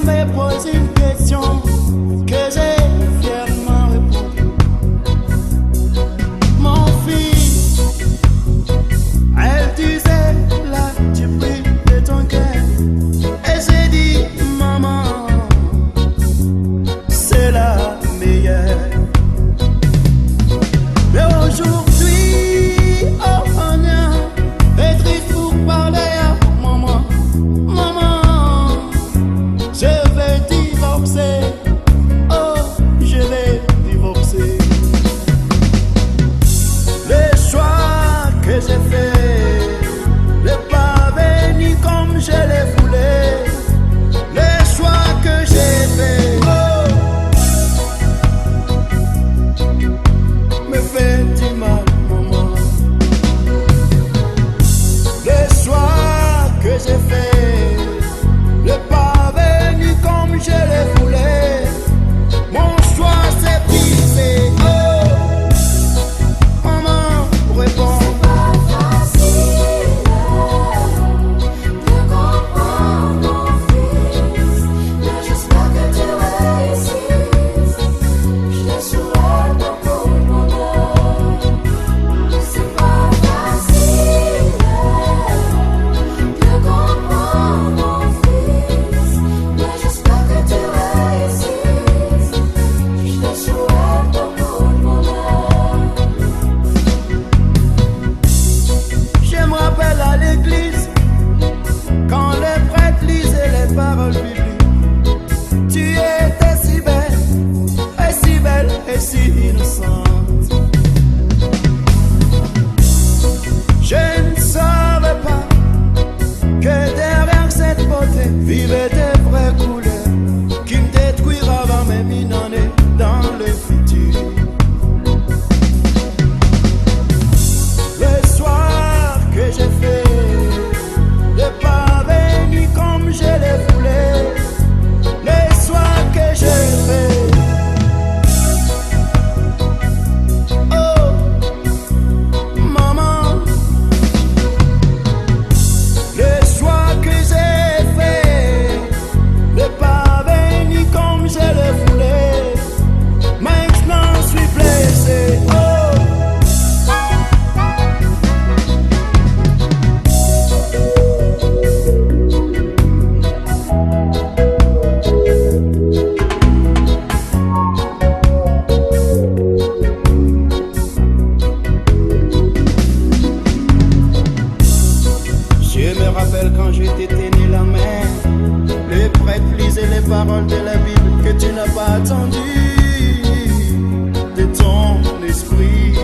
me pose une question que j'ai fièrement répondu. Mon fils, elle disait là tu pries de ton cœur. Et j'ai dit maman, c'est la meilleure. Mais aujourd'hui, oh on est triste pour parler à maman. Maman, je vais divorcer. Oh, je vais divorcer. Le choix que j'ai fait n'est pas venu comme je le voulais. Le choix que j'ai fait, oh, me fait du mal, maman. Le choix que j'ai fait n'est pas venu comme je le voulais. Mon choix s'est brisé. Oh, maman, réponds. Je me rappelle à l'église, quand les prêtres lisaient les paroles bibliques. Tu étais si belle et si innocente. Je ne savais pas que derrière cette beauté vivaient des vraies couleurs qui me détruira avant même une année dans le futur. Le soir que j'ai fait n'est pas venu comme je le voulais. Le soir que j'ai fait, oh maman, le choix que j'ai fait n'est pas venu comme je le voulais. Maintenant je suis blessé. Oh, je me rappelle quand je t'ai tenu la main, le prêtre lisait les paroles de la Bible que tu n'as pas attendu de ton esprit.